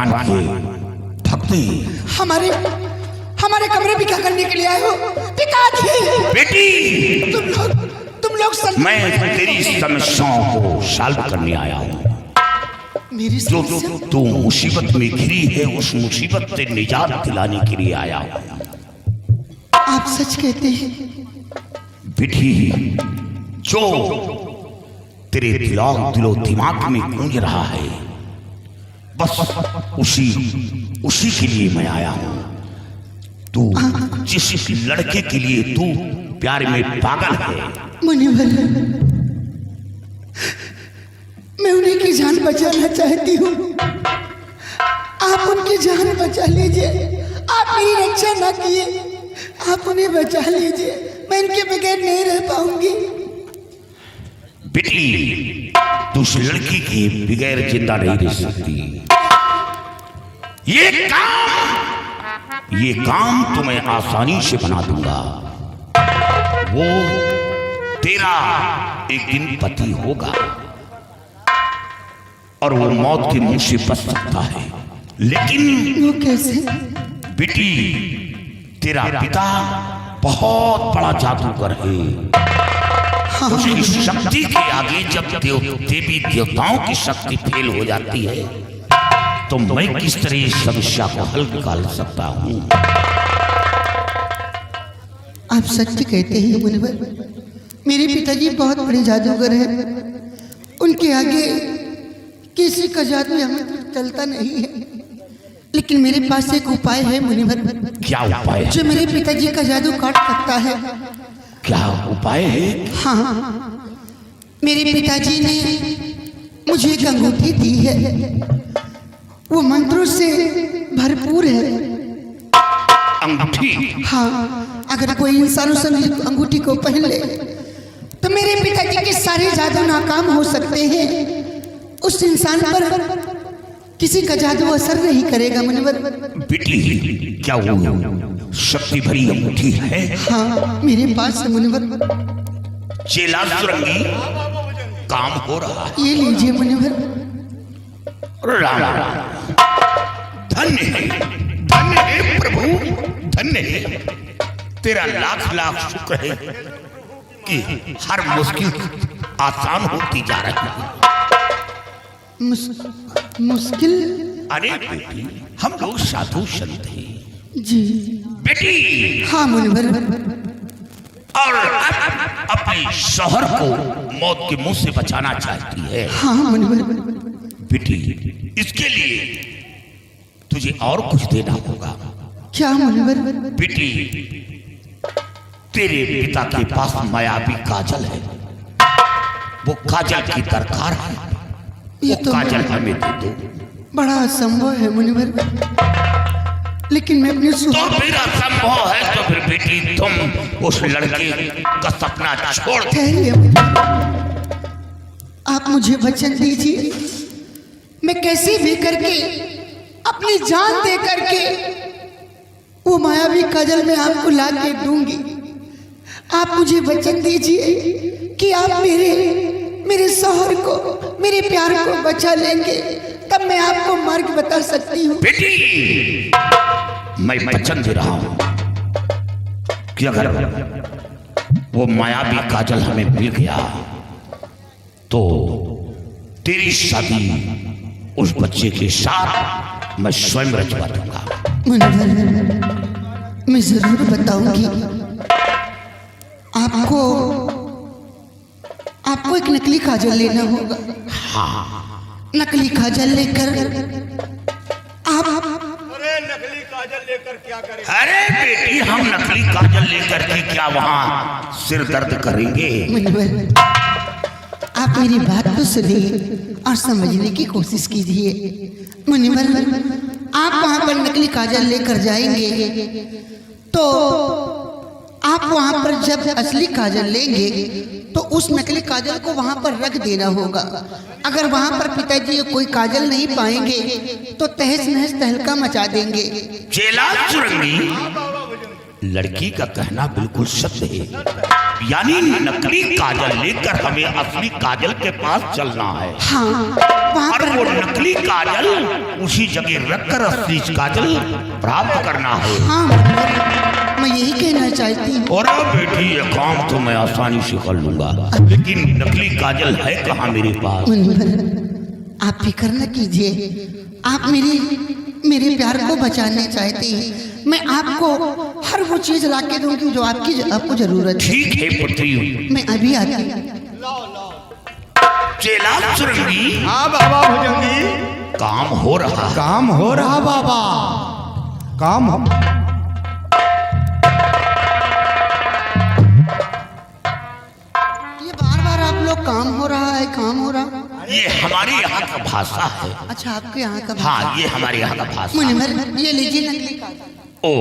भगवान के भक्त हमारे हमारे कमरे में क्या करने के लिए आए हो पिताजी? बेटी तुम लोग मैं तेरी समस्याओं को सॉल्व करने आया हूँ। मेरी जो तू मुसीबत में घिरी है उस मुसीबत से निजात दिलाने के लिए आया हूँ। आप सच कहते हैं बेटी, जो तेरे दिलो दिमाग में गूंज रहा है बस उसी के लिए मैं आया हूँ। तू जिस लड़के के लिए तू प्यार में पागल है, मुनिवर, मैं उन्हीं की जान बचाना चाहती हूँ। आप उनकी जान बचा लीजिए। आप मेरी रक्षा ना किए, आप उन्हें बचा लीजिए। मैं इनके बगैर नहीं रह पाऊंगी। बेटी, तू उस लड़की के बगैर जिंदा नहीं रह सकती। ये काम तुम्हें आसानी से बना दूंगा। वो तेरा एक दिन पति होगा और वो मौत के मुंह से बच सकता है। लेकिन वो कैसे? बेटी, तेरा पिता बहुत बड़ा जादूगर है। हाँ। उसकी शक्ति के आगे जब देवी देवताओं की शक्ति फेल हो जाती है तो मैं किस तरह इस समस्या को हल निकाल सकता हूँ? आप सच कहते हैं मुनिवर। मेरे पिताजी बहुत बड़े जादूगर हैं। उनके आगे किसी का जादू हमें चलता नहीं है। लेकिन मेरे पास एक उपाय है मुनिवर। क्या उपाय है? जो मेरे पिताजी का जादू काट सकता है। क्या उपाय है? हाँ, मेरे पिताजी ने मुझे एक अंगूठी दी है। वो मंत्रों से भरपूर है। अंगूठी? हाँ, अगर कोई इंसान उस अंगूठी को पहन ले तो मेरे पिताजी के सारे जादू नाकाम हो सकते हैं। उस इंसान पर किसी का जादू असर नहीं करेगा मुनिवर। बेटी, क्या वो शक्ति भरी अंगूठी है? हाँ, मेरे पास है मुनिवर। चेला सुरंगी, काम हो रहा है। ये लीजिए मुनिवर। राम धन्य है प्रभु, धन्य है। तेरा लाख लाख शुक्र है कि हर मुश्किल आसान होती जा रही है। मुश्किल? अरे बेटी, हम लोग साधु संत हैं। जी बेटी। हाँ मुनिवर। और अपने शौहर को मौत के मुंह से बचाना चाहती है। हाँ मुनिवर। बेटी, इसके लिए तुझे और कुछ देना होगा। क्या मुनिवर? बेटी, तेरे पिता के पास मायावी काजल है। वो काजल की दरकार है। ये वो तो काजल हमें दे दो। बड़ा असंभव है मुनिवर। लेकिन मैं अपने तो फिर असंभव है तो फिर बेटी तुम उस लड़के का सपना छोड़ दो। आप मुझे वचन दीजिए, मैं कैसे भी करके अपनी जान दे करके वो मायावी काजल में आपको ला के दूंगी। आप मुझे वचन दीजिए कि आप मेरे शौहर को, मेरे प्यार को बचा लेंगे, तब मैं आपको मार्ग बता सकती हूँ। बेटी, मैं वचन दे रहा हूँ कि अगर वो मायावी काजल हमें मिल गया तो तेरी शादी उस बच्चे के साथ मैं स्वयं रचवा दूंगा। मैं जरूर बताऊंगी। आपको एक नकली काजल लेना होगा। हाँ। नकली काजल लेकर आप। अरे नकली काजल लेकर क्या करेंगे? अरे बेटी, हम नकली काजल लेकर के क्या वहां सिर दर्द करेंगे? आप मेरी बात तो सुनिए और समझने की कोशिश कीजिए। मुनिवर, आप वहां पर नकली काजल लेकर जाएंगे तो आप वहां पर जब असली काजल लेंगे तो उस नकली काजल को वहां पर रख देना होगा। अगर वहां पर पिताजी कोई काजल नहीं पाएंगे तो तहस नहस तहलका मचा देंगे। चेला सुरंगी, लड़की का कहना बिल्कुल सत्य है। यानी नकली काजल लेकर हमें असली काजल के पास चलना है। हाँ वहाँ और पर वो नकली काजल उसी जगह रखकर असली काजल प्राप्त करना है। हाँ मुनिवर, मैं यही कहना चाहती हूँ। और बेटी ये काम तो मैं आसानी से कर लूंगा, लेकिन नकली काजल है कहाँ मेरे पास? मुनिवर आप फिक्र न कीजिए, आप मेरे प्यार को बचाने चाहते हैं, मैं आपको हर वो चीज ला के दूंगी जो आपको जरूरत है। ठीक है पुत्री, मैं अभी आती हूँ। चेला सुरंगी, हाँ बाबा भुजंगी। काम हो रहा है। काम हो रहा बाबा, काम हो। ये बार बार आप लोग काम हो रहा है, काम हो रहा। ये हमारे यहाँ का भाषा है। अच्छा आपके यहाँ का हाँ ये हमारे यहाँ का भाषा। मुनिवर ये लीजिए नकली काजल। ओ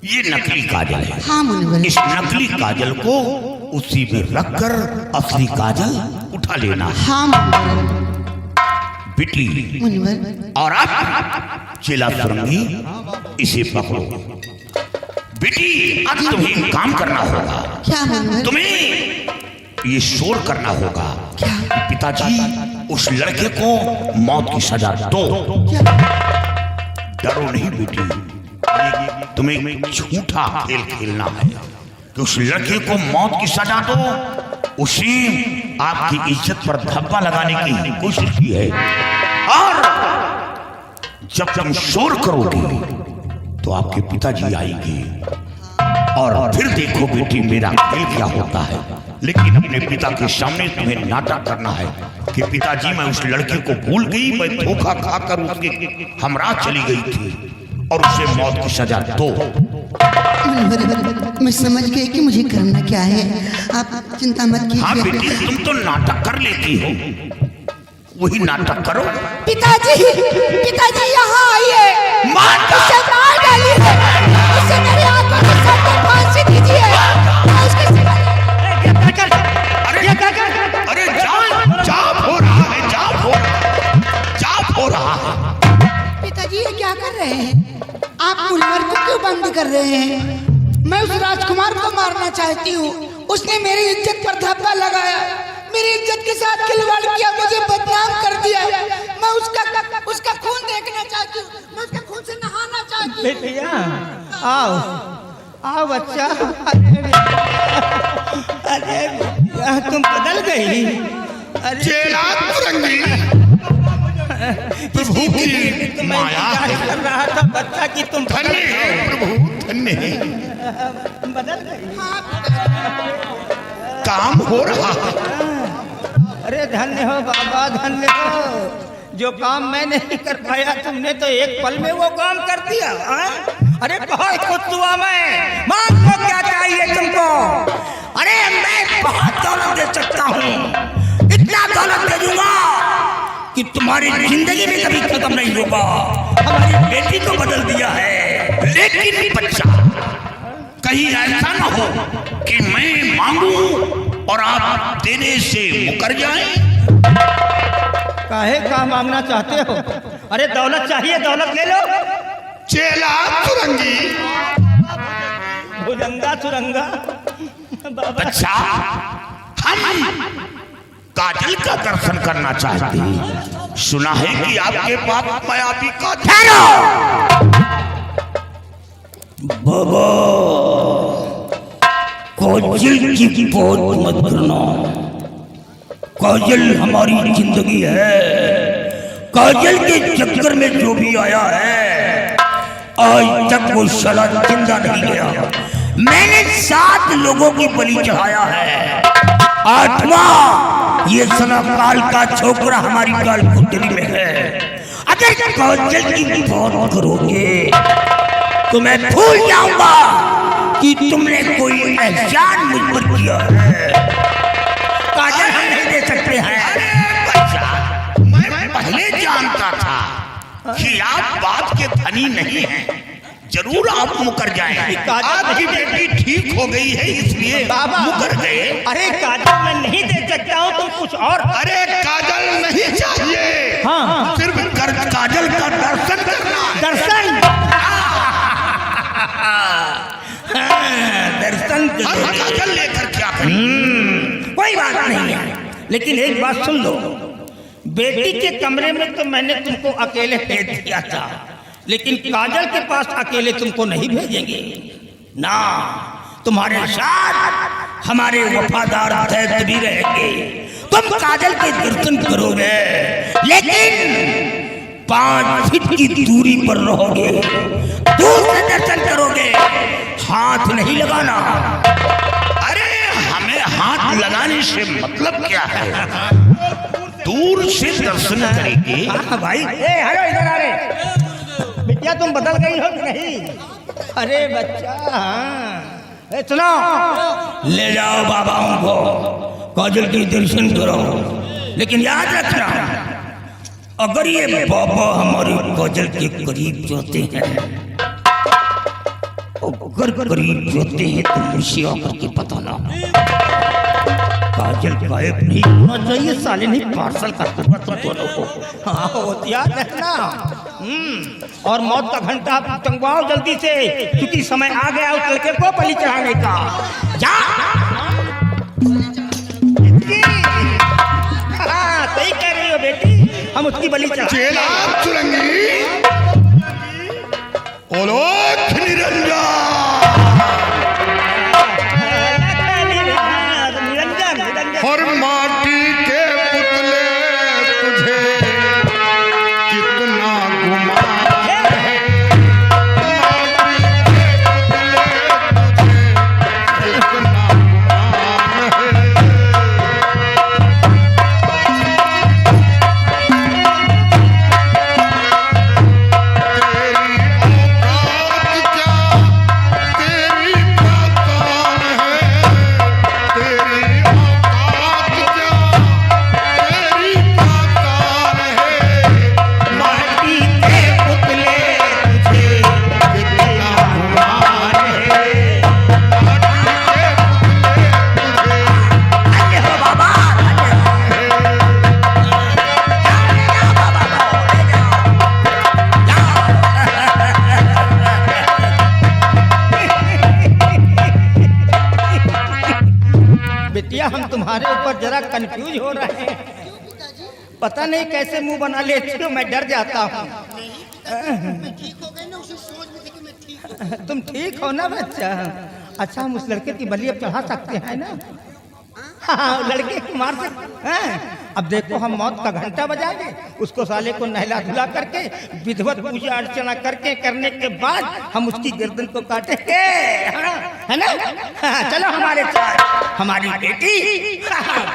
ये नकली काजल है। हाँ मुनिवर। इस नकली काजल को उसी में रखकर असली काजल उठा लेना। हाँ मुनिवर। बेटी मुनिवर और आप चेला सुरंगी इसे पकड़ो। बेटी अब तुम्हें एक काम करना होगा। क्या मुनिवर? तुम्हें ये शोर करना होगा क्या? कि पिताजी उस लड़के को मौत की सजा दो। क्या? डरो नहीं बेटी, ये तुम्हें झूठा खेल खेलना है कि उस लड़के को मौत की सजा दो। उसी आपकी इज्जत पर धब्बा लगाने की कोशिश की है। और जब तुम शोर करोगे तो आपके पिताजी आएंगे और फिर देखो बेटी मेरा खेल क्या होता है। लेकिन अपने पिता के सामने तुम्हें नाटक करना है कि पिताजी मैं उस लड़के को भूल गई, मैं धोखा खाकर उसके हमरा चली गई थी और उसे मौत की सजा दो। मैं समझ गई कि मुझे करना क्या है, आप चिंता मत हाँ कीजिए। बेटी तुम तो नाटक कर लेती हो, वही नाटक करो। पिताजी यहाँ आइए, मार उसे मार डालिए, उसे मेरे आंखों के सामने फांसी दीजिए। अरे जाप हो रहा है, जाप हो रहा है। पिताजी ये क्या कर रहे हैं? आप मुनिवर को क्यों बंद कर रहे हैं? मैं उस राजकुमार को मारना चाहती हूँ, उसने मेरी इज्जत पर धब्बा लगाया, मेरी इज्जत के साथ खिलवाड़ किया, मुझे बदनाम कर दिया। मैं उसका खून देखना चाहती हूँ, मैं उसके खून से नहाना चाहती हूँ। बेटिया आओ आओ बच्चा। अरे तुम बदल गई। अरे चेला सुरंगी प्रभु की माया है। कर रहा था बच्चा कि तुम धन्य है प्रभु, धन्य है। बदल गई। काम हो रहा है। अरे धन्य हो बाबा, धन्य हो। जो काम मैं नहीं कर पाया तुमने तो एक पल में वो काम कर दिया। अरे बहुत खुश हुआ मैं। मांगो क्या चाहिए तुमको? अरे मैं बहुत दौलत दे सकता हूँ, इतना दौलत दे दूंगा कि तुम्हारी जिंदगी में कभी खत्म नहीं होगा। हमारी बेटी को बदल दिया है। लेकिन बच्चा कहीं ऐसा न हो कि मैं मांगू और आप देने से मुकर जाएं। काहे का मांगना चाहते हो? अरे दौलत चाहिए, दौलत ले लो। चेला सुरंगी भुजंगा सुरंगा बाबा। अच्छा हम काजल का दर्शन करना चाहते हैं। सुना है कि आपके पास मायावी का बाबा काजल की बहुत मत करना। काजल हमारी जिंदगी है। काजल के चक्कर में जो भी आया है आज तक वो साला जिंदा नहीं गया। मैंने 7 लोगों की बलि चढ़ाया है। 8वां ये सना काल का छोकरा हमारी काल कुंडली में है। अगर काजल की बात करोगे तो मैं भूल जाऊंगा कि तुमने कोई एहसान मुझ पर किया है। काजल हम नहीं दे सकते हैं। मैं पहले जानता था कि आप बात के धनी नहीं हैं। जरूर आप मुकर जाएंगे। आपकी बेटी ठीक हो गई है इसलिए बाबा मुकर गए। अरे काजल मैं नहीं दे सकता हूँ, तुम कुछ और। अरे काजल नहीं चाहिए, हाँ सिर्फ काजल का दर्शन करना है। दर्शन। दर्शन दे और दोगे। काजल लेकर क्या करें? कोई बात नहीं है, लेकिन एक बात सुन लो, बेटी के कमरे में तो मैंने तुमको अकेले भेज दिया था, लेकिन काजल के पास अकेले तुमको नहीं भेजेंगे ना, तुम्हारे साथ हमारे वफादार दैत्य भी रहेंगे। तुम काजल के दर्शन करोगे, लेकिन 5 फीट की दूरी पर रहोगे, दूर से दर्शन करोगे, हाथ नहीं लगाना। अरे हमें हाथ लगाने से मतलब क्या है? दूर से दर्शन करेंगे। हाँ भाई, हेलो इधर आ रहे बिटिया, तुम बदल गई हो कि नहीं? अरे बच्चा, हाँ सुनो, ले जाओ बाबाओं को, काजल के दर्शन करो, लेकिन याद रखना, अगर ये बाबा हमारी काजल के करीब जाते हैं, अगर करीब जाते हैं तो मुझे आकर के पता ना, काजल गायब नहीं होना चाहिए, साले नहीं पार्सल कर दूंगा तुम दोनों को। हाँ याद रखना। और मौत का घंटा टंगवाओ जल्दी से, क्योंकि समय आ गया उस लड़के को बलि चढ़ाने का। जा। हाँ सही कह रही हो बेटी, हम उसकी बलि चढ़ा। चेला चुरंगी, ओलोक निरंजन। और माटी के पुतले तुझे कितना गुमान है, माटी के पुतले तुझे कितना गुमान है। बेटिया हम तुम्हारे ऊपर जरा कंफ्यूज हो रहे हैं, पता नहीं कैसे मुंह बना लेती हो, मैं डर जाता हूँ। तुम ठीक हो ना बच्चा? अच्छा हम उस लड़के की बलि अब चढ़ा सकते हैं ना? हाँ लड़के को मार सकते हैं। अब देखो हम मौत का घंटा बजाएंगे, उसको साले को नहला धुला करके विधिवत पूजा अर्चना करके करने के बाद हम उसकी गर्दन को काटेंगे, है ना? हाँ, चलो हमारे साथ, हमारी बेटी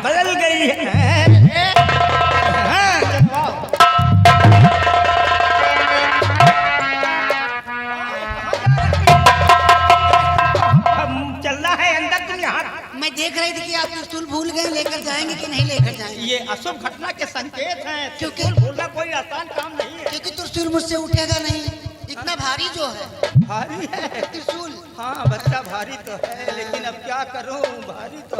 बदल गई है। हाँ, चलो आओ। हम चलना है अंदर, तुम यहाँ। मैं देख रही थी कि आप त्रिशूल भूल गए, लेकर जाएंगे कि नहीं लेकर जाएंगे? ये अशुभ घटना के संकेत हैं, क्योंकि भूलना कोई आसान काम नहीं है। क्योंकि त्रिशूल मुझसे उठेगा नहीं, इतना भारी जो है भारी है त्रिशूल। हाँ बच्चा भारी तो है, लेकिन अब क्या करूं, भारी तो